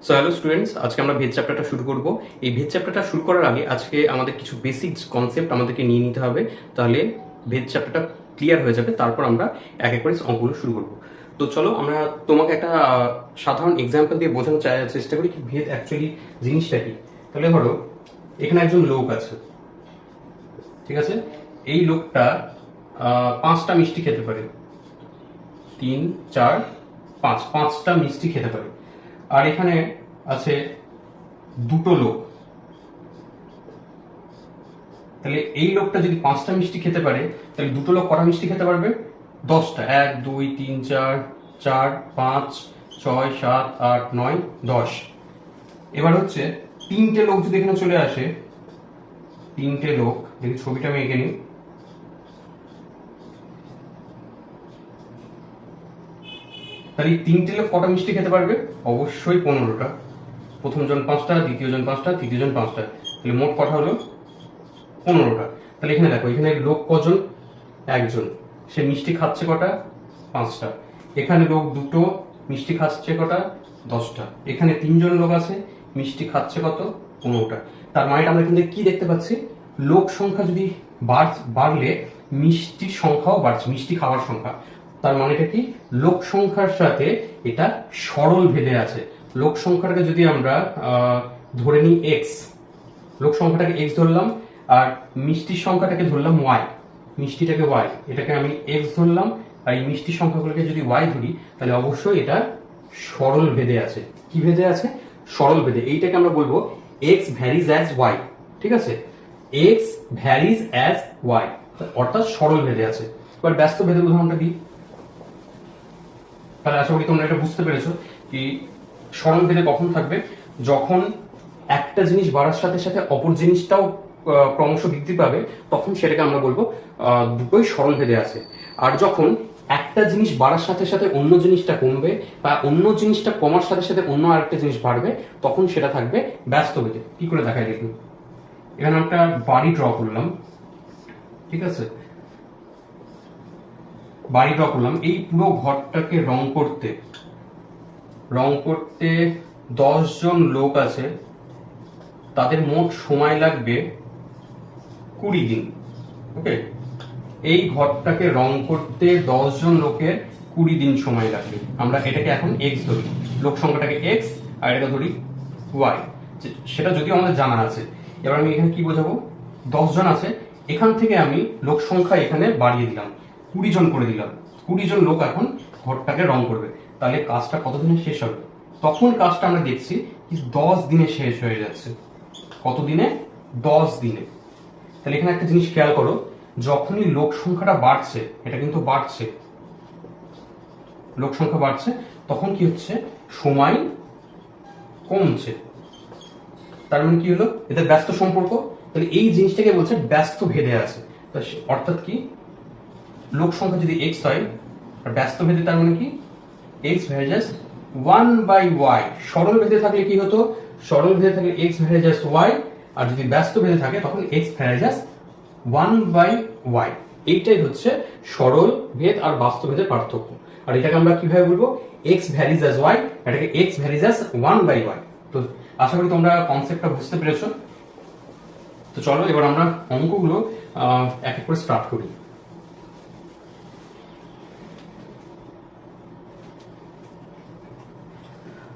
So hello students, আজকে আমরা ভেদ চ্যাপ্টারটা শুরু করব। এই ভেদ চ্যাপ্টারটা শুরু করার আগে আজকে আমাদের কিছু বেসিক কনসেপ্ট আমাদেরকে নিয়ে নিতে হবে, তাহলে ভেদ চ্যাপ্টারটা ক্লিয়ার হয়ে যাবে। তারপর আমরা এক এক করে অঙ্কগুলো শুরু করব। তো চলো আমরা তোমাকে একটা সাধারণ এক্সাম্পল দিয়ে বোঝানোর চেষ্টা করি কি ভেদ অ্যাকচুয়ালি জিনিসটা কি। তাহলে ধরো এখানে একজন লোক আছে, ঠিক আছে? এই লোকটা 5টা মিষ্টি খেতে পারে, 3, 4, 5, 5টা মিষ্টি খেতে পারে। আর এখানে আছে দুটো লোক, তাহলে এই লোকটা যদি 5টা মিষ্টি খেতে পারে, তাহলে দুটো লোক কটা মিষ্টি খেতে পারবে? 10টা। 1, 2, 3, 4, 4, 5, 6, 7, 8, 9, 10। এবার হচ্ছে 3টে লোক যদি এখানে চলে আসে, 3টে লোক, দেখি ছবিটা আমি এঁকে নিই। তাহলে এই 3টে লোক কটা মিষ্টি খেতে পারবে? অবশ্যই 15টা। প্রথম জন 5টা, দ্বিতীয় জন 5টা, তৃতীয় জন 5টা, তাহলে মোট কটা হলো? 15টা। তাহলে এখানে দেখো, এখানে লোক কজন? একজন। সে মিষ্টি খাচ্ছে কটা? 5টা। এখানে লোক দুটো, মিষ্টি খাচ্ছে কটা? 10টা। এখানে 3জন লোক আছে, মিষ্টি খাচ্ছে কত? 15টা। তার মানে আমরা কিন্তু কি দেখতে পাচ্ছি? লোক সংখ্যা যদি বাড়লে মিষ্টির সংখ্যাও বাড়ছে, মিষ্টি খাওয়ার সংখ্যা। তার মানেটা কি? লোক সংখ্যার সাথে এটা সরল ভেদে আছে। লোক সংখ্যাটাকে যদি আমরা ধরে নিই এক্স, লোক সংখ্যাটাকে এক্স ধরলাম, আর মিষ্টির সংখ্যাটাকে ধরলাম ওয়াই, মিষ্টিটাকে ওয়াই, এটাকে আমি এক্স ধরলাম, আর এই মিষ্টির সংখ্যাগুলোকে যদি ওয়াই ধরি, তাহলে অবশ্যই এটা সরল ভেদে আছে। কি ভেদে আছে? সরল ভেদে। এইটাকে আমরা বলবো এক্স ভ্যারিজ অ্যাজ ওয়াই, ঠিক আছে? এক্স ভ্যারিজ অ্যাজ ওয়াই, অর্থাৎ সরল ভেদে আছে। এবার ব্যস্ত ভেদের উদাহরণটা দিই, তাহলে আশা করি তোমরা এটা বুঝতে পেরেছো কি সরল ভেদে কখন থাকবে? যখন একটা জিনিস বাড়ার সাথে সাথে অপর জিনিসটাও ক্রমশ বৃদ্ধি পাবে, তখন সেটাকে আমরা বলবো দুটোই সরল ভেদে আছে। আর যখন একটা জিনিস বাড়ার সাথে সাথে অন্য জিনিসটা কমবে, বা অন্য জিনিসটা কমার সাথে সাথে অন্য আরেকটা জিনিস বাড়বে, তখন সেটা থাকবে ব্যস্ত ভেদে। কি করে দেখায় দেখুন, এখানে একটা বাড়ি ড্র করলাম, ঠিক আছে? বাড়ি ড্র করলাম, এই পুরো ঘরটাকে রং করতে 10 জন লোক আছে, তাদের মোট সময় লাগবে 20 দিন। ওকে, এই ঘরটাকে রং করতে 10 জন লোকের 20 দিন সময় লাগবে। আমরা এটাকে এখন এক্স ধরি, লোক সংখ্যাটাকে এক্স, আর এটাকে ধরি ওয়াই। সেটা যদিও আমাদের জানা আছে। এবার আমি এখানে কি বোঝাবো? 10 জন আছে, এখান থেকে আমি লোক সংখ্যা এখানে বাড়িয়ে দিলাম, 20 জন করে দিলাম। 20 জন লোক এখন ঘরটাকে রং করবে। তাহলে কাজটা কতদিনে শেষ হবে? তখন কাজটা আমরা দেখছি 10 দিনে শেষ হয়ে যাচ্ছে। কত দিনে? 10 দিনে। তাহলে এখানে একটা জিনিস খেয়াল করো, যখনই লোক সংখ্যাটা বাড়ছে, এটা কিন্তু বাড়ছে, লোক সংখ্যা বাড়ছে, তখন কি হচ্ছে? সময় কমছে। তার মানে কি হলো? এদের ব্যস্ত সম্পর্ক। তাহলে এই জিনিসটাকে বলছে ব্যস্ত ভেদে আছে। অর্থাৎ কি? লোক সংখ্যা যদি এক্স হয়, আর ব্যস্ত ভেদে, তার মানে কি? X varies as 1/y। সরল ভেদে থাকলে কি হতো? সরল ভেদে থাকলে এক্স ভ্যারিজাস ওয়াই, আর যদি ব্যস্ত ভেদে থাকে তখন এক্স ভ্যারিজাস 1/y। এইটাই হচ্ছে সরল ভেদ আর বাস্তব ভেদের পার্থক্য। আর এটাকে আমরা কিভাবে বলবো? এক্স ভ্যারিজ অ্যাজ ওয়াই, এটাকে এক্স ভ্যারিজ অ্যাজ 1/y। তো আশা করি তোমরা কনসেপ্টটা বুঝতে পেরেছো। তো চলো এবার আমরা অঙ্কগুলো এক এক করে স্টার্ট করি।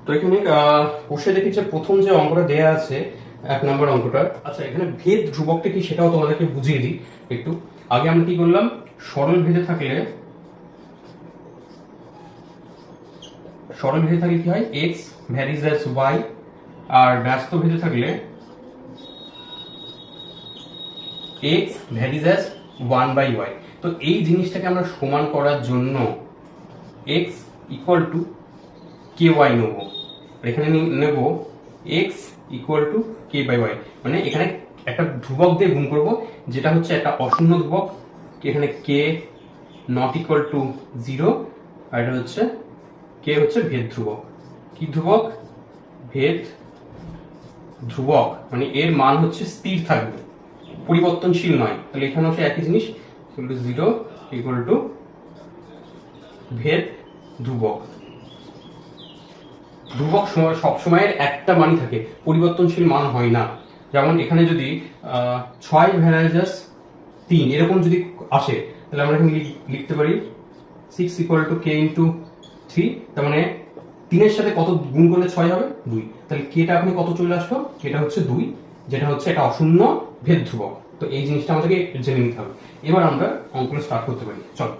তো এখানে বসে দেখি যে প্রথম যে অঙ্কটা দেয়া আছে, 1 নম্বর অঙ্কটা। আচ্ছা, এখানে ভেদ ধ্রুবকটা কি সেটাও তোমাদেরকে বুঝিয়ে দিই একটু। আগে আমরা কি করলাম? সরল ভেদে থাকলে কি হয়? এক্স ভ্যারিজ অ্যাজ ওয়াই, আর ব্যস্ত ভেদে থাকলে এক্স ভ্যারিজ অ্যাজ 1/y। তো এই জিনিসটাকে আমরা সমান করার জন্য x equal to k y নেবো, এখানে নেব x equal to k by y. মানে এখানে একটা ধ্রুবক দিয়ে গুণ করব, যেটা হচ্ছে একটা অশূন্য ধ্রুবক। এখানে কে নট ইকুয়াল টু 0, আর এটা হচ্ছে কে হচ্ছে ভেদ ধ্রুবক। কি ধ্রুবক? ভেদ ধ্রুবক, মানে এর মান হচ্ছে স্থির থাকবে, পরিবর্তনশীল নয়। তাহলে এখানে হচ্ছে একই জিনিস, 0 ইকুয়াল টু ভেদ ধ্রুবক। ধ্রুবক সব সময়ের একটা মানই থাকে, পরিবর্তনশীল মান হয় না। যেমন এখানে যদি 6 ভ্যারাইজাস 3 এরকম যদি আসে, তাহলে আমরা এখানে লিখতে পারি 6 ইকুয়াল টু কে ইন্টু 3। তার মানে 3 এর সাথে কত গুণ করলে 6 হবে? 2। তাহলে কেটা আপনি কত চলে আসলো? কেটা হচ্ছে 2, যেটা হচ্ছে একটা অশূন্য ভেদ ধ্রুবক। তো এই জিনিসটা আমাদেরকে জেনে নিতে হবে। এবার আমরা অঙ্কটা স্টার্ট করতে পারি। চলো,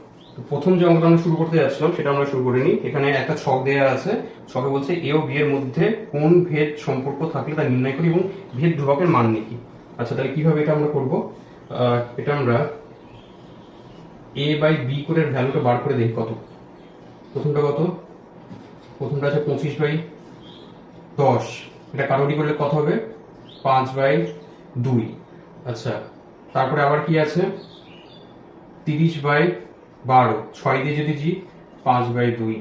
প্রথম যে অঙ্কটা আমরা শুরু করতে যাচ্ছিলাম সেটা আমরা শুরু করে নিই। এখানে একটা ছক দেওয়া আছে, ছকে বলছে এ ও বি এর মধ্যে কোন ভেদ সম্পর্ক থাকলে তা নির্ণয় করি এবং ভেদ ধ্রুবকের মান লিখি। আচ্ছা, তাহলে কিভাবে এটা আমরা করব? এটা আমরা এ বাই বি করে ভ্যালুটা বার করে দেখি কত। প্রথমটা কত? প্রথমটা আছে 25/10। এটা কারোরি করলে কত হবে? 5/2। আচ্ছা, তারপরে আবার কি আছে? 30/12, 6 দিয়ে যদি জি 5/2।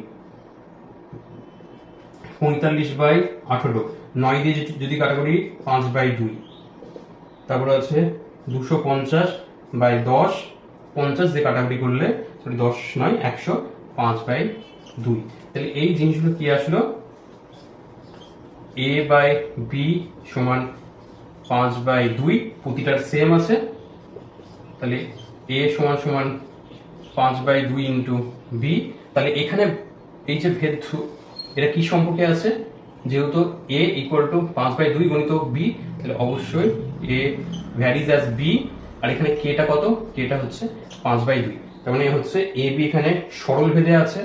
45/18, 9 দিয়ে যদি কাটাকুটি 5/2। তারপরে আছে 250/10, 50 দিয়ে কাটাকুটি করলে 10 নয় 100, 5/2। তাহলে এই জিনিসগুলো কি আসলো? a বাই বি সমান 5/2, প্রতিটার সেম আছে। তাহলে a সমান সমান 5/2 ইন্টু বি। তাহলে এখানে এই যে ভেদ, এটা কি সম্পর্কে আছে? যেহেতু a ইকুয়াল টু 5/2 গণিত বি, তাহলে অবশ্যই a ভ্যারিজ অ্যাজ বি। আর এখানে কেটা কত? কেটা হচ্ছে 5/2। তার মানে হচ্ছে এ বি এখানে সরল ভেদে আছে,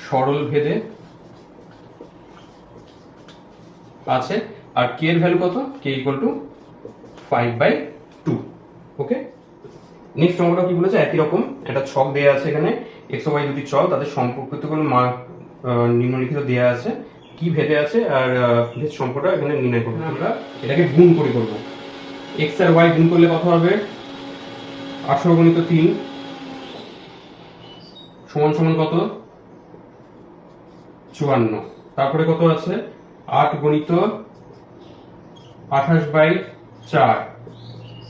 সরল ভেদে আছে। আর কে এর ভ্যালু কত? K equal to 5/2। Okay, next অঙ্কটা কি বলেছে? একই রকম একটা ছক দেয়া আছে, এখানে এক্স ও ওয়াই দুটি চল, তাদের সম্পর্কিত কোনো মান নিম্নলিখিত দেয়া আছে, কি ভেদে আছে আর ভেদ সম্পর্কটা এখানে নির্ণয় করবো। আমরা এটাকে গুণ করে করবো। এক্স আর ওয়াই গুণ করলে কত হবে? 18 গুণিত 3 সমান সমান কত? 54। তারপরে কত আছে? 8 গুণিত 28/4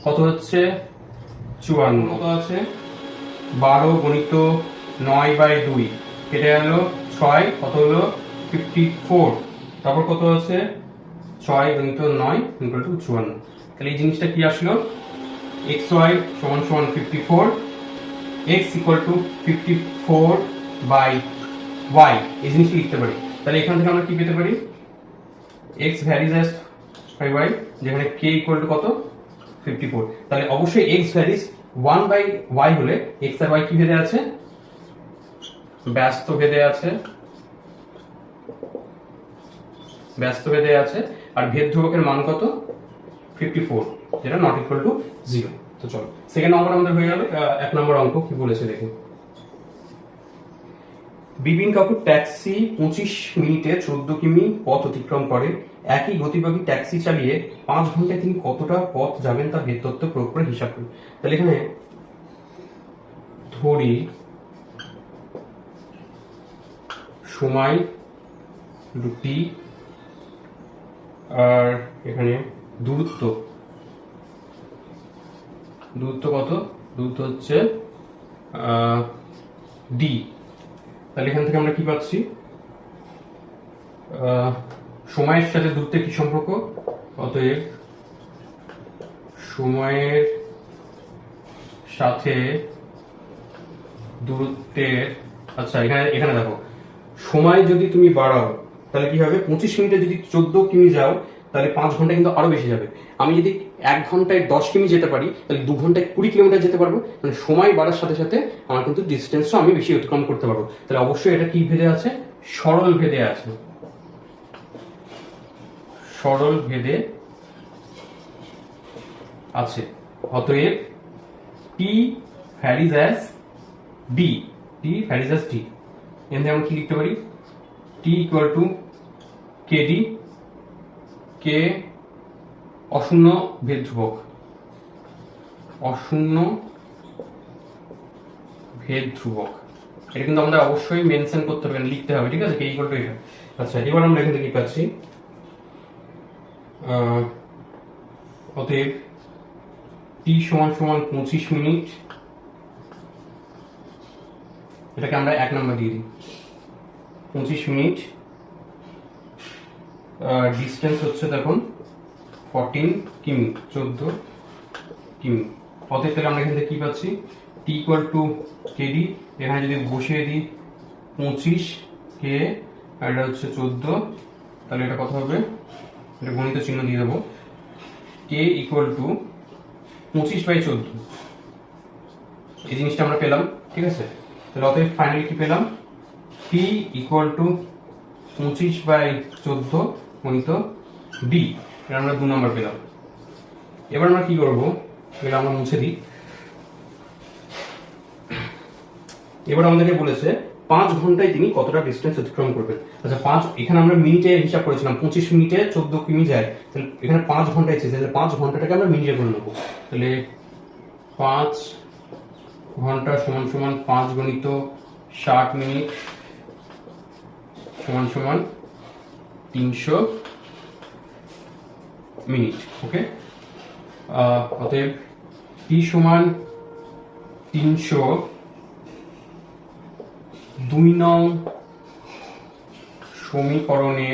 কত হচ্ছে? 54। কত আছে? 12 গুণিত 9/2 কেটে গেল 6, কত হলো? 54। তারপর কত আছে? 6 গুণিত 9 ইকুয়াল টু 54। তাহলে এই জিনিসটা কি আসলো? এক্স ওয়াই সমান সমান 54, এক্স ইকুয়াল টু 54/y, এই জিনিসটা লিখতে পারি। তাহলে এখান থেকে আমরা কি পেতে পারি? এক্স ভ্যারিজ অ্যাজ y, যেখানে k ইকুয়াল টু কত? 54। তাহলে অবশ্যই x ভ্যারিজ 1/y হলে x আর y কি ভেদে আছে? ব্যস্ত ভেদে আছে, ব্যস্ত ভেদে আছে। আর ভেদ ধ্রুবকের মান কত? 54, যেটা নট ইকুয়াল টু 0। তো চলো, সেকেন্ড নম্বর আমাদের হয়ে গেল। 1 নম্বর অঙ্ক কি বলেছে দেখুন। বিপিন কাপুর ট্যাক্সি 25 মিনিটে 14 কিমি পথ অতিক্রম করে। একই গতিবেগে ট্যাক্সি চালিয়ে 5 ঘন্টায় তিনি কতটা পথ যাবেন তা ভেদ তত্ত্ব প্রয়োগ করে হিসাব করি। তাহলে এখানে ধরি সময় দুটি আর এখানে দূরত্ব কত? দূরত্ব হচ্ছে ডি। তাহলে এখান থেকে আমরা কি পাচ্ছি? সময়ের সাথে দূরত্বের কি সম্পর্ক? অতএব সময়ের সাথে দূরত্বের, আচ্ছা এখানে দেখো, সময় যদি তুমি বাড়াও তাহলে কি হবে? 25 মিনিটে যদি 14 কিমি যাও তাহলে 5 ঘন্টা কিন্তু আরো বেশি যাবে। আমি যদি 1 ঘন্টায় 10 কিমি যেতে পারি তাহলে 2 ঘন্টায় 20 কিলোমিটার যেতে পারবো। মানে সময় বাড়ার সাথে সাথে আমার কিন্তু ডিস্টেন্সও আমি বেশি অতিক্রম করতে পারবো। তাহলে অবশ্যই এটা কি ভেদে আছে? সরল ভেদে আছে, সরল ভেদে আছে। অতএব টি ভ্যারিজ অ্যাজ ডি, টি ভ্যারিজ অ্যাজ ডি। এখানে আমরা কি লিখতে পারি? টি ইকুয়াল টু কেডি, কে অশূন্য ভেদ ধ্রুবক, অশূন্য ভেদ ধ্রুবক। এটা কিন্তু আমাদের অবশ্যই মেনশন করতে হবে, লিখতে হবে, ঠিক আছে? কে ইকুয়াল টু এটা। আচ্ছা, এবার আমরা এখান থেকে কি পাচ্ছি? অতএব টি সমান সমান 25 মিনিট, এটাকে আমরা 1 নম্বর দিয়ে দিই। 25 মিনিট, ডিস্টেন্স হচ্ছে দেখুন 14 কিমি, 14 কিমি। অতএব তাহলে আমরা এখান থেকে কি পাচ্ছি, টি ইকুয়াল টু কেডি, এখানে যদি বসিয়ে দিই 25 কে আর এটা হচ্ছে 14, তাহলে এটা কত হবে, এটা গণিত চিহ্ন দিয়ে দেবো, কে ইকুয়াল টু 25/14, এই জিনিসটা আমরা পেলাম। ঠিক আছে, তাহলে অতএব ফাইনালি কি পেলাম, টি ইকুয়াল টু 25/14 গণিত ডি, এটা আমরা 2 নম্বর পেলাম। এবার আমরা কি করবো, এগুলো আমরা মুছে দিই। এবার আমাদেরকে বলেছে 5 ঘন্টায় তিনি কতটা ডিস্টেন্স অতিক্রম করবেন। আচ্ছা 5, এখানে আমরা মিনিটে হিসাব করেছিলাম, 25 মিনিটে 14 কিমি যায়, তাহলে এখানে 5 ঘন্টায় চেয়েছে, তাহলে 5 ঘন্টাটাকে আমরা মিনিটে করে নেবো। তাহলে 5 ঘন্টা সমান সমান 5 গণিত 60 মিনিট সমান সমান 300 মিনিট। ওকে, অতএব টি সমান 300, 2 নং সমীকরণে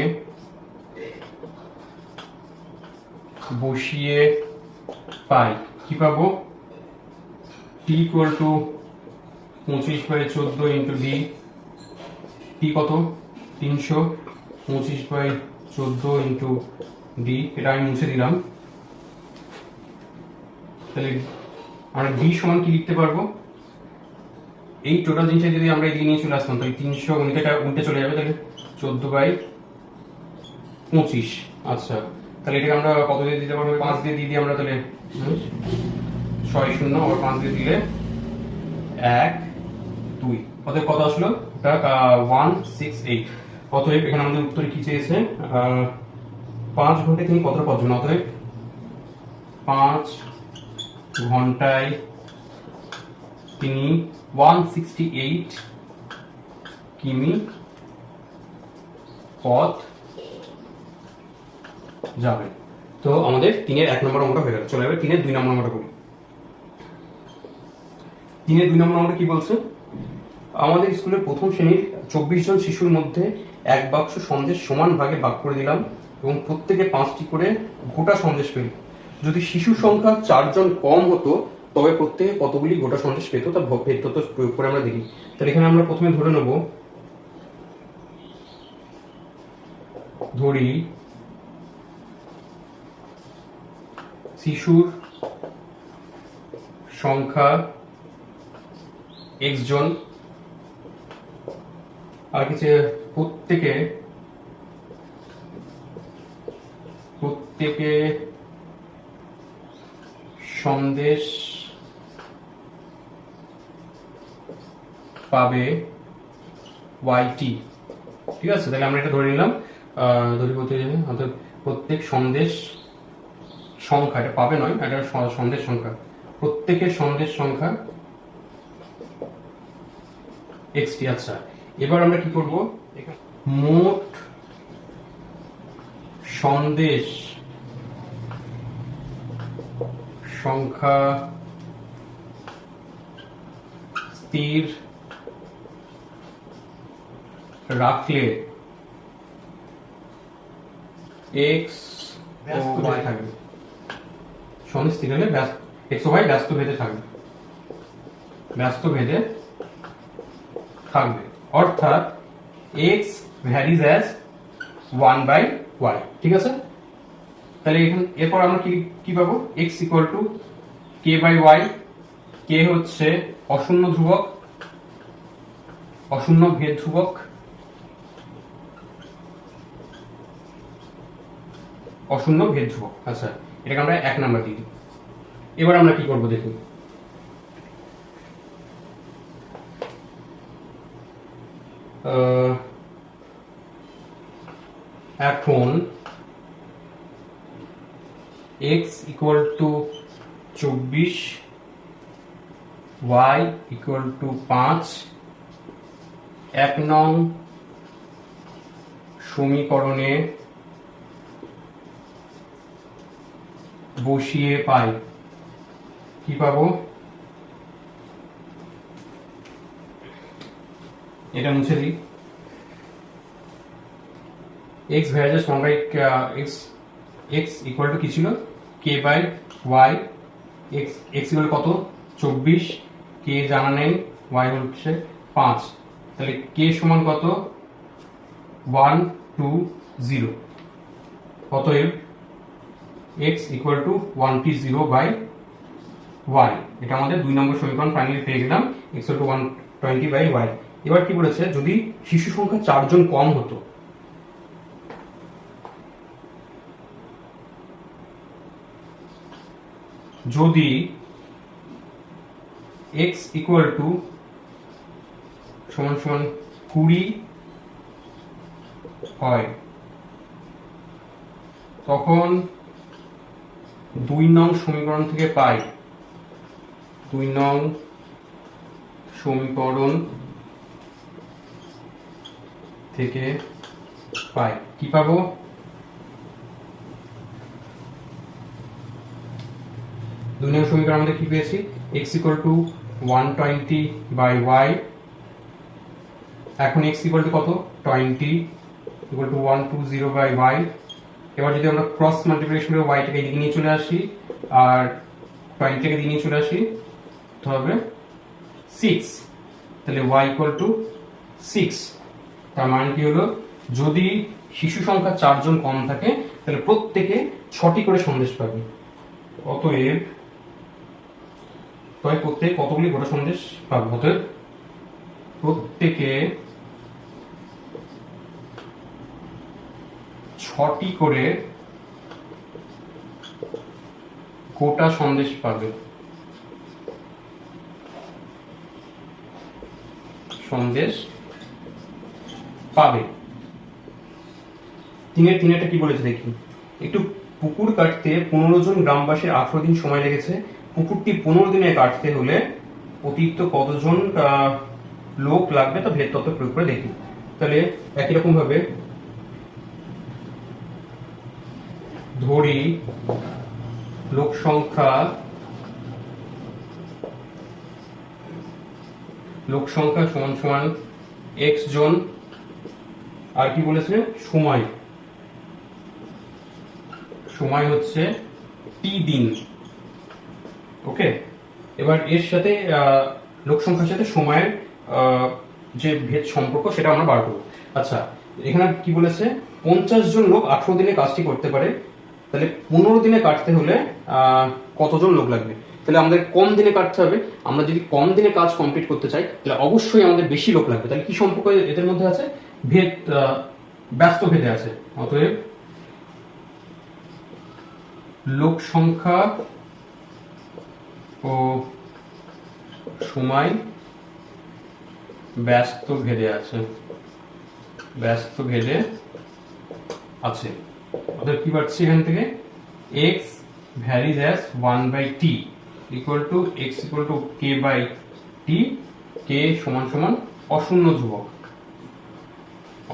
বসিয়ে পাই কি পাবো, T equal to 25/14 into D, টি কত 300, 25/14 ইন্টু ডি, এটা আমি মুছে দিলাম। তাহলে আমরা ডি সমান কি লিখতে পারবো, এই টোটাল জিনিসটা যদি আমরা এদিকে নিয়ে চলে আসতাম, তাহলে 300 গণিতটা উল্টে চলে যাবে, তাহলে 14/25। আচ্ছা, তাহলে এটাকে আমরা কত দিয়ে দিতে পারবো, 5 দিয়ে দিয়ে আমরা, তাহলে 6 0 আবার 5 দিয়ে দিলে 1 2, অতএব কত আসলো, এটা 168। অতএব এখানে আমাদের উত্তরে কি চেয়েছে, 5 ঘন্টায় তিনি কতটা পথ যাবেন, অতএব 5 ঘন্টায় তিনি 168 কিমি পথ যাবেন। তো আমাদের 3-এর 1 নম্বর অঙ্কটা হয়ে গেল। চলে যাবে 3-এর 2 নম্বর অঙ্কটা করি। 3-এর 2 নম্বর অঙ্কটা কি বলছে, আমাদের স্কুলের প্রথম শ্রেণীর 24 জন শিশুর মধ্যে এক বাক্স সন্দেশ সমান ভাগে ভাগ করে দিলাম এবং প্রত্যেকে 5টি করে গোটা সন্দেশ পেল। যদি শিশু সংখ্যা 4 জন কম হতো তবে প্রত্যেকে কতগুলি গোটা সন্দেশ পেত, তা ভেদ তত্ত্ব প্রয়োগ করে আমরা দেখি। তাহলে এখানে আমরা প্রথমে ধরে নেব, ধরি শিশুর সংখ্যা x জন, আর কিছু প্রত্যেকে সন্দেশ পাবে yt। ঠিক আছে, তাহলে আমরা এটা ধরে নিলাম, ধরি বলতে অর্থাৎ প্রত্যেক সন্দেশ সংখ্যা, এটা পাবে নয়, এটা সন্দেশ সংখ্যা, প্রত্যেকের সন্দেশ সংখ্যা xt। আচ্ছা, এবার আমরা কি করব, মোট সন্দেশ সংখ্যা স্থির রাখলে x ও y থাকবে, সন্দেশ স্থির হলে x ও y ব্যস্ত ভেদে থাকবে, ব্যস্ত ভেদে থাকবে, অর্থাৎ x ভ্যারিজ অ্যাজ 1/y। ঠিক আছে, তাহলে এরপর আমরা কি পাবো, x equal two k/y, k হচ্ছে অশূন্য ধ্রুবক, অশূন্য ভেদ ধ্রুবক, অশূন্য ভেদ ধ্রুবক। আচ্ছা, এটাকে আমরা 1 নাম্বার দিই। এবার আমরা কি করব দেখুন, এখন x equal two 24, y equal to 5, 1 নং সমীকরণে বসিয়ে পাই কি পাবো, এটা মুছে দিই। X variable 1 by x, x equal to কি ছিল k by y, x x equal কত 24, কে জানা নেই, ওয়াই হচ্ছে 5, তাহলে কে সমান কত 1 2 0, অতএব x equal to 1t0 by y, এটা আমাদের 2 নম্বর সমীকরণ ফাইনালি পেয়ে গেলাম, x equal to 120 by y. এবার কি বলেছে, যদি শিশু সংখ্যা 4 জন কম হতো, যদি x ইকুয়াল টু সমান সমান 20 হয়, তখন 2 নং সমীকরণ থেকে পাই, 2 নং সমীকরণ থেকে পাই কি পাবো, দুই নং সমীকরণ আমাদের কি পেয়েছি, x equal to 120 by y, এখন x ইকুয়াল টু কত 20 ইকুয়াল টু 120 বাই y। এবার যদি আমরা ক্রস মাল্টিপ্লিকেশন করে y টাকে এদিকে নিয়ে চলে আসি আর 20 টাকে এদিকে নিয়ে চলে আসি, তো হবে 6, তাহলে y ইকুয়াল টু 6। তার মানে কি হলো, যদি শিশু সংখ্যা 4 জন কম থাকে তাহলে প্রত্যেকে 6টি করে সন্দেশ পাবে, অতএব প্রত্যেকে কতগুলি গোটা সন্দেশ পাবে, অতএব প্রত্যেকে 6টি করে গোটা সন্দেশ পাবে, সন্দেশ পাবে। তিনেরটা কি বলেছে দেখি, একটু পুকুর কাটতে 15 জন গ্রামবাসীর 18 দিন সময় লেগেছে, পুকুরটি 15 দিনে কাটতে হলে অতিরিক্ত কতজন লোক লাগবে তা ভেদ তত্ত্ব প্রয়োগ করে দেখি। তাহলে একই রকম ভাবে ধরি লোক সংখ্যা সমান সমান x জন, আর কি বলেছে সময় হচ্ছে t দিন, ওকে। এবার এর সাথে লোক সংখ্যার সাথে সময়ের যে ভেদ সম্পর্ক সেটা আমরা বার করবো। আচ্ছা, এখানে কি বলেছে 50 জন লোক 18 দিনে কাজটি করতে পারে, তাহলে 15 দিনে কাটতে হলে কতজন লোক লাগবে, তাহলে আমাদের কম দিনে কাটতে হবে। আমরা যদি কম দিনে কাজ কমপ্লিট করতে চাই তাহলে অবশ্যই আমাদের বেশি লোক লাগবে। তাহলে কি সম্পর্ক এদের মধ্যে আছে, ভেদ ব্যস্ত ভেদে আছে, অতএব লোক সংখ্যা ও সময় ব্যস্ত ভেদে আছে, অতএব কি পাচ্ছি এখান থেকে, x varies as 1/t equal to x equal to k by t, k সমান সমান অশূন্য ধ্রুবক,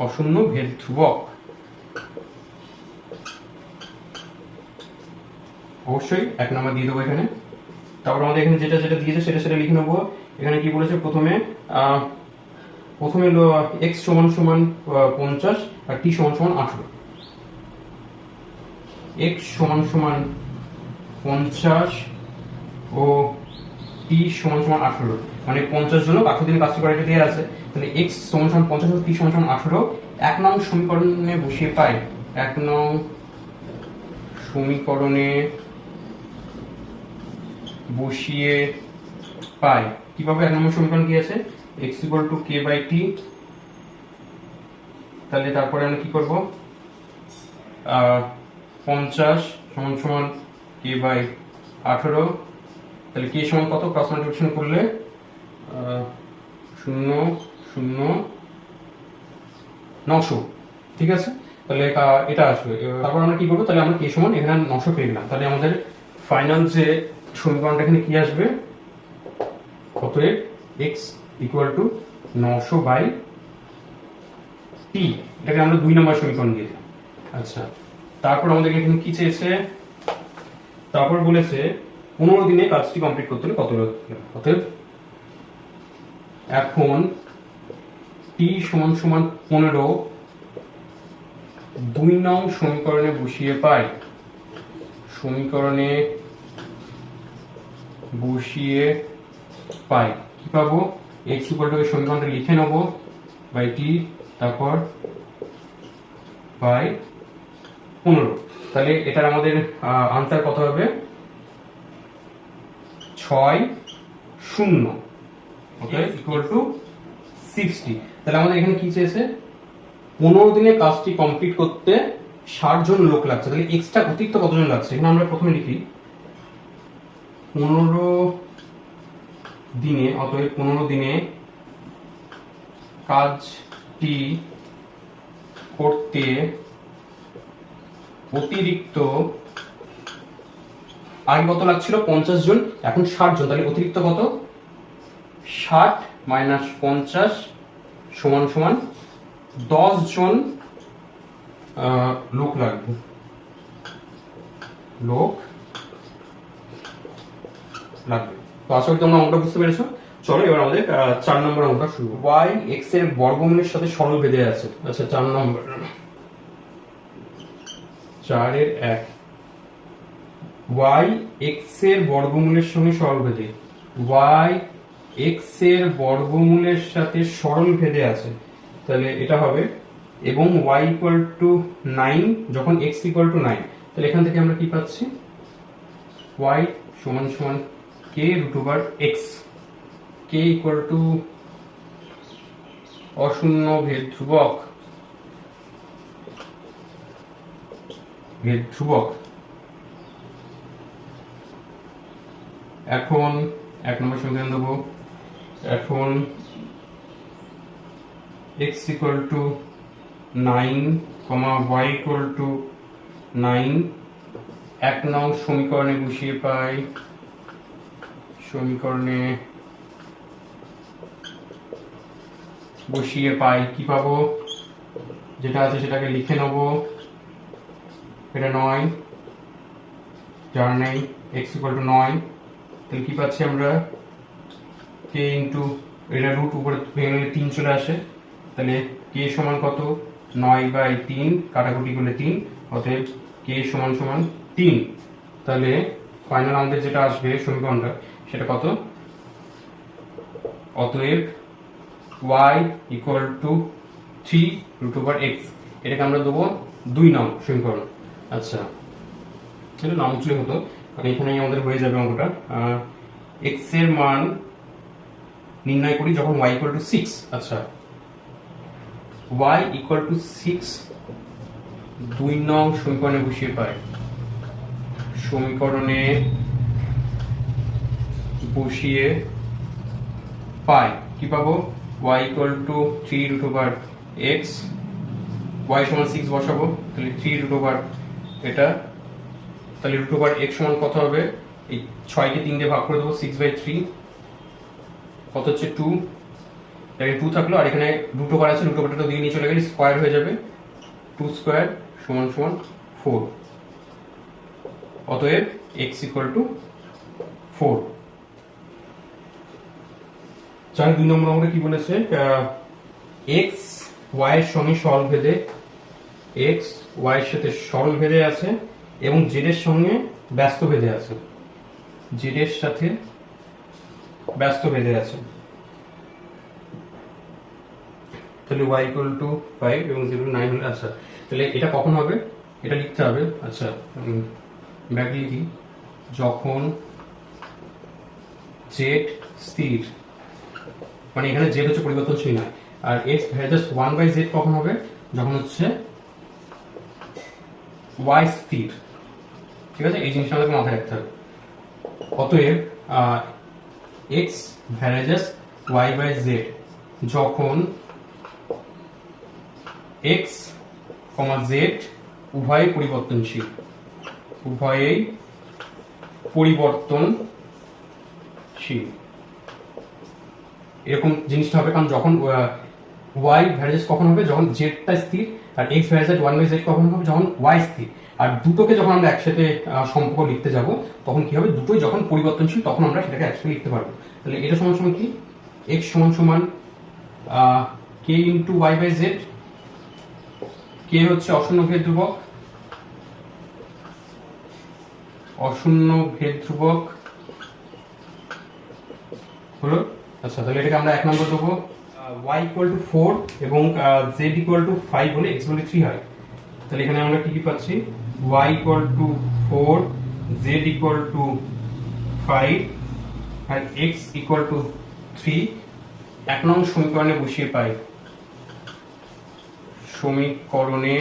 অশূন্য ভেদ ধ্রুবক। অবশ্যই 1 নম্বর দিয়ে দেবো এখানে। তারপর আমাদের এখানে যেটা দিয়েছে সেটা লিখে নেবো। এখানে কি বলেছে, প্রথমে x সমান সমান 50 আর t সমান সমান 18, x সমান সমান 50 ও t সমান সমান 18, মানে 50 জন 18 দিন কাজটি করে এটা দিয়ে আছে, তাহলে x সমান সমান 50 ও t সমান সমান 18 1 নং সমীকরণে বসিয়ে পাই, 1 নং সমীকরণে বসিয়ে পাই কিভাবে, 1 নম্বর সমীকরণ কি আছে, x equal to k by t, তাহলে তারপরে আমরা কি করব, 50 সমান সমান k বাই 18, তাহলে k সমান কত, ক্রস মাল্টিপ্লিকেশন করলে 0 0 900, ঠিক আছে। তাহলে এটা আসবে। তারপর আমরা কি করবো, তাহলে আমরা k সমান এখানে 900 পেয়ে গেলাম, তাহলে আমাদের ফাইনাল যে সমীকরণটা এখানে কি আসবে, অতএব x equal to 900 by t, এটাকে আমরা 2 নম্বর সমীকরণ দিয়ে দিলাম। আচ্ছা, তারপর আমাদের এখানে কি চেয়েছে, তারপর বলেছে 15 দিনে কাজটি কমপ্লিট করতে হলে কত লাগবে, অতএব এখন t সমান সমান 15 2 নং সমীকরণে বসিয়ে পাই, সমীকরণে বসিয়ে পাই কি পাবো, x ইকুয়াল টু সমীকরণটা লিখে নেব বাই টি, তারপর বাই 15। তাহলে এটার আমাদের আনসার কত হবে, 60 ওকে ইকুয়াল টু 60। তাহলে আমাদের এখানে কি চেয়েছে, 15 দিনে কাজটি কমপ্লিট করতে 60 জন লোক লাগছে। তাহলে এক্সট্রা অতিরিক্ত কতজন লাগছে, এখানে আমরা প্রথমে লিখি 15 দিনে, অতএব 15 দিনে কাজটি করতে অতিরিক্ত, আগে কত লাগছিল 50 জন, এখন 60 জন, তাহলে অতিরিক্ত কত, 60 মাইনাস 50 সমান সমান 10 জন লোক লাগবে, লোক লাগবে। তো আশা করি তোমরা অঙ্কটা বুঝতে পেরেছো। চলো এবার আমাদের 4 নম্বর অঙ্কটা শুরু। y x এর বর্গমূলের সাথে সরল ভেদে আছে। আচ্ছা 4 নম্বর, 4 এর 1, y x এর বর্গমূলের সঙ্গে সরল ভেদে, y x এর বর্গমূলের সাথে সরল ভেদে আছে। তাহলে এটা হবে, এবং y ইকুয়াল টু 9 যখন x ইকুয়াল টু 9, তাহলে এখান থেকে আমরা কি পাচ্ছি, y সমান সমান k root over x, k equal to অশূন্য ভেদ ধ্রুবক, ভেদ ধ্রুবক। এখন 1 নম্বর সমীকরণ দেবো, এখন x equal to 9, y equal to 9, 1 নং সমীকরণে বসিয়ে পাই, সমীকরণে বসিয়ে পাই কি পাবো, যেটা আছে সেটাকে লিখে নেব, এটা 9 যার নেই, x ইকুয়াল টু 9, তাহলে কি পাচ্ছি আমরা, k ইন্টু, এটা রুট উপরে ভেঙে নিলে 3 চলে আসে, তাহলে k সমান কত, 9/3, কাটাকুটি করলে 3, অতএব k সমান সমান 3। তাহলে ফাইনাল আমাদের যেটা আসবে সমীকরণটা সেটা কত, অতএব y equal to 3 root over x, এটাকে আমরা দেবো 2 নং সমীকরণ। আচ্ছা এটা নাম উঠলে হতো, কারণ এখানেই আমাদের হয়ে যাবে অঙ্কটা। x এর মান নির্ণয় করি যখন y ইকুয়াল টু 6। আচ্ছা y ইকুয়াল টু 6 2 নং সমীকরণে বসিয়ে পাই, সমীকরণে বসিয়ে পাই কি পাবো, y equal to 3 root over x, y সমান 6 বসাবো, তাহলে 3 রুট ওভার এটা, তাহলে রুট ওভার x সমান কত হবে, এই 6 কে 3 দিয়ে ভাগ করে দেবো, 6/3 কত হচ্ছে 2, তাহলে 2 থাকলো, আর এখানে রুট ওভার আছে, রুট ওভারটা দিয়ে নিয়ে চলে গেলে স্কয়ার হয়ে যাবে, 2 স্কয়ার সমান সমান 4, অতএব x ইকুয়াল টু 4। 2 নম্বর অঙ্কে কি বলেছে, x y এর সঙ্গে সরল ভেদে, x y এর সাথে সরল ভেদে আছে এবং z এর সঙ্গে ব্যস্ত ভেদে আছে, z এর সাথে ব্যস্ত ভেদে আছে। তাহলে y ইকুয়াল টু 5 এবং 0 9 হলে, আচ্ছা তাহলে এটা কখন হবে, এটা লিখতে হবে। আচ্ছা ব্যাক লিখি, যখন z স্থির, মানে এখানে z হচ্ছে পরিবর্তনশীল নয়, আর x ভ্যালু 1/z কখন হবে, যখন হচ্ছে y স্থির। ঠিক আছে, এই জিনিসটা আমাদের মাথায় রাখতে হবে। অতএব x ভ্যালু y/z যখন x, z উভয়ই পরিবর্তনশীল, উভয়েই পরিবর্তনশীল, এরকম জিনিসটা হবে। কারণ যখন y ভ্যারিয়েস কখন হবে, যখন z টা স্থির, আর x ভ্যারিয়েস 1/z কখন হবে, যখন y স্থির। আর দুটোকে যখন আমরা একসাথে সম্পর্ক লিখতে যাব তখন কি হবে, দুটোই যখন পরিবর্তনশীল তখন আমরা সেটাকে একসাথে লিখতে পারবো। তাহলে এটা সমান সমান কি, x সমান সমান k ইন্টু y/z, k কে হচ্ছে অশূন্য ভেদ ধ্রুবক, অশূন্য ভেদ ধ্রুবক হলো। আচ্ছা, তাহলে এটাকে আমরা 1 নম্বর দেবো। y ইকুয়াল টু 4 এবং z ইকুয়াল টু 5 হলে x ইকুয়াল টু 3 হয়। তাহলে এখানে আমরা কি কি পাচ্ছি, y equal to 4, z equal to 5 আর x ইকুয়াল টু 3 1 নং সমীকরণে বসিয়ে পাই, সমীকরণে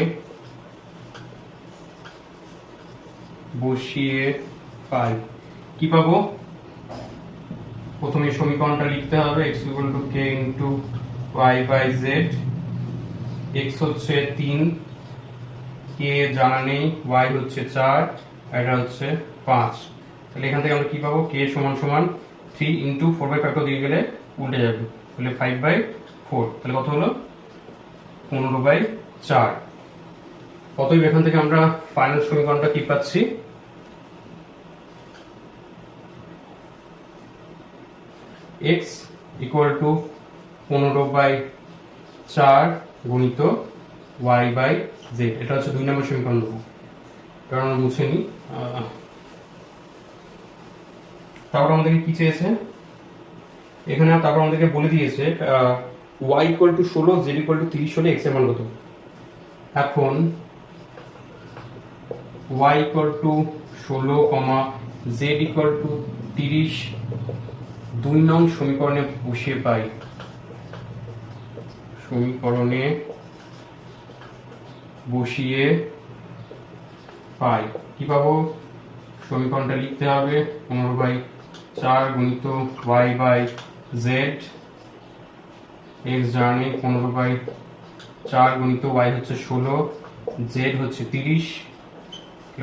বসিয়ে পাই কি পাবো, প্রথমে সমীকরণটা লিখতে হবে x equal to k into y by z, x হচ্ছে 3, k জানা নেই, y হচ্ছে 4, এটা হচ্ছে 5। তাহলে এখান থেকে আমরা কি পাবো, k সমান সমান 3 ইনটু 4 বাই 5 দিয়ে গেলে উল্টে যাবে, তাহলে 5 বাই 4, তাহলে কত হলো 15 বাই 4। অতএব এখান থেকে আমরা ফাইনাল সমীকরণটা কি পাচ্ছি, x ইকুয়াল টু 15 বাই 4 গুণিত y বাই z, এটা হচ্ছে 2 নম্বর সমীকরণ দেবো, কারণ আমরা বুঝিনি। তারপর আমাদেরকে কি চেয়েছে এখানে, তারপর আমাদেরকে বলে দিয়েছে y equal two 16, z equal two 30 হলে x এর মান কত। এখন y equal two 16, z equal two 30 2 নং সমীকরণে বসিয়ে পাই, সমীকরণে বসিয়ে পাই কি পাবো, সমীকরণটা লিখতে হবে 15 বাই 4 গুণিত y বাই z, x জানি 15 বাই 4 গুণিত y হচ্ছে 16, z হচ্ছে 30,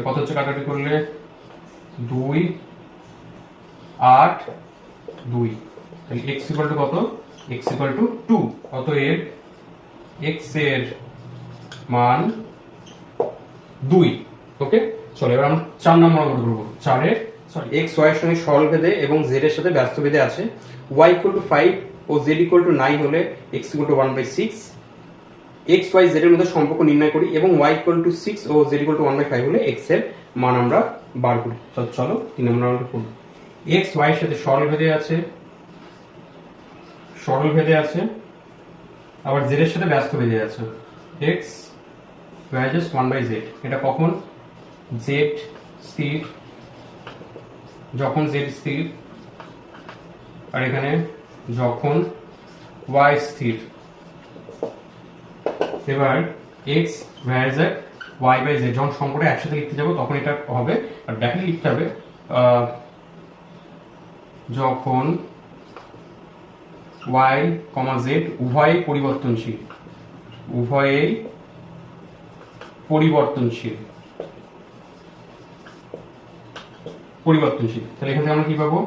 কত হচ্ছে কাটাকাটি করলে 2 8 2, তাহলে x ইকুয়াল টু কত, x ইকুয়াল টু 2। অতএব x এর মান 2। ওকে, চলো এবার আমরা 4 নম্বর অঙ্ক করব। 4 এর x y এর সঙ্গে সরল ভেদে এবং z এর সাথে ব্যস্ত ভেদে আছে, y ইকুয়াল টু 5 ও z ইকুয়াল টু 9 হলে x equal to 1/6, x y z এর মধ্যে সম্পর্ক নির্ণয় করি এবং y ইকুয়াল টু 6 ও z ইকুয়াল টু 1/5 হলে x এর মান আমরা বার করি। চলো 3 নম্বর অঙ্ক করব। x y এর সাথে সরল ভেদে আছে, সরল ভেদে আছে, আবার z এর সাথে ব্যস্ত ভেদে আছে, x values 1/z। এটা কখন, z স্থির, যখন z স্থির, আর এখানে যখন y স্থির। এবার x values y by z, যখন সম্পর্কে একসাথে লিখতে যাব তখন এটা হবে, আর ব্র্যাকেটে লিখতে হবে যখন y, z উভয়ই পরিবর্তনশীল, উভয়ই পরিবর্তনশীল, পরিবর্তনশীল। তাহলে এখান থেকে আমরা কি পাবো,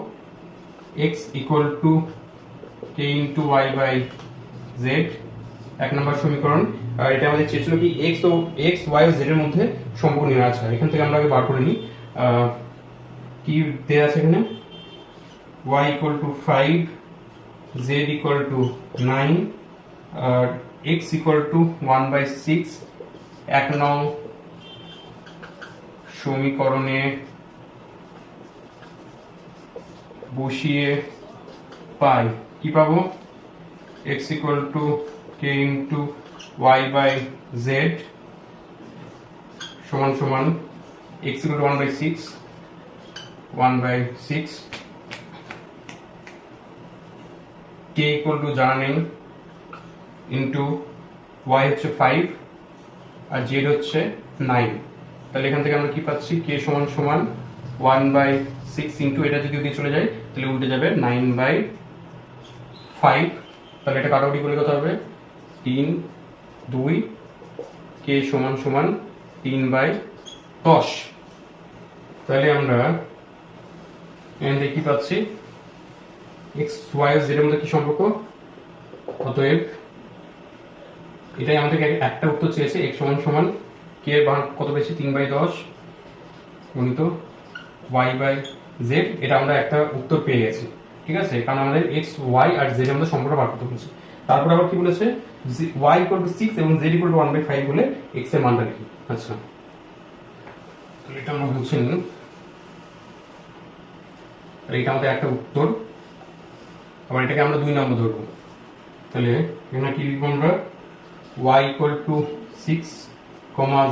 x equal to k into y by z, 1 নম্বর সমীকরণ। আর এটা আমাদের চেয়েছিল কি x y ও z এর মধ্যে সম্পর্ক নির্ণয় আছে। এখান থেকে আমরা আগে বার করে নিই কি দেয়া আছে এখানে, y equal to 5, z equal to 9 আর x ইকুয়াল টু 1/6, 1 নং সমীকরণে বসিয়ে পাই কি পাবো, x equal to k into y by z সমান সমান x equal to 1/6, k equal to জানা নেই, ইনটু y হচ্ছে 5 আর z হচ্ছে 9। তাহলে এখান থেকে আমরা কি পাচ্ছি, k সমান সমান 1/6 ইনটু এটা যদি দিয়ে চলে যায় তাহলে উল্টে যাবে 9/5। তাহলে এটা কাটাকুটি করলে কত হবে, 3 2, k সমান সমান 3/10। তাহলে আমরা এখান থেকে কি পাচ্ছি, x y ও z এর মধ্যে কি সম্পর্ক, অতএব এটাই আমাদের একটা উত্তর চেয়েছে, x সমান সমান k এর মান কত পেয়েছি, 3/10 গুণিত y বাই z। এটা আমরা একটা উত্তর পেয়ে গেছি, ঠিক আছে, কারণ আমাদের x y আর z এর মধ্যে সম্পর্ক বার করতে বলেছে। তারপর আবার কি বলেছে, y ইকুয়াল টু 6 এবং z ইকুয়াল টু 1/5 হলে x এর মানটা লিখি। আচ্ছা, তাহলে এটা আমরা বুঝে নিই। এটা আমাদের একটা উত্তর, আবার এটাকে আমরা 2 নম্বর ধরবো। তাহলে এখানে কি লিখবো আমরা, y equal to 6,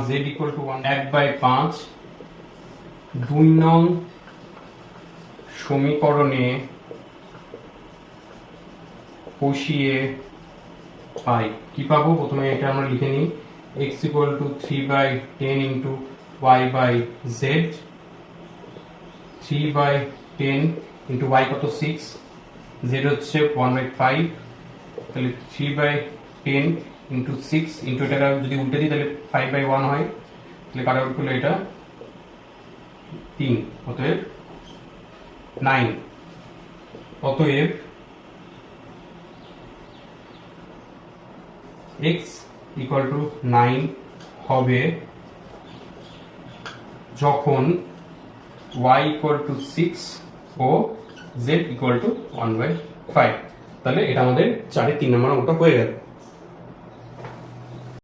z equal to 1/5 2 নং সমীকরণে বসিয়ে পাই। কি পাবো, প্রথমে এটা আমরা লিখে নিই, x equal two 3/10 into y/z, 3/10 into y কত 6, z হচ্ছে 1/5, তাহলে 3/10 ইন্টু 6 ইন্টু এটাকে যদি উল্টে দিই তাহলে 5/1 হয়, তাহলে কাটা আউট করলে এটা 3, অতএব 9। অতএব x ইকুয়াল টু 9 হবে যখন y ইকুয়াল টু 6 ও z ইকুয়াল টু 1/5। তাহলে এটা আমাদের 4-3 নম্বর অঙ্কটা হয়ে গেল।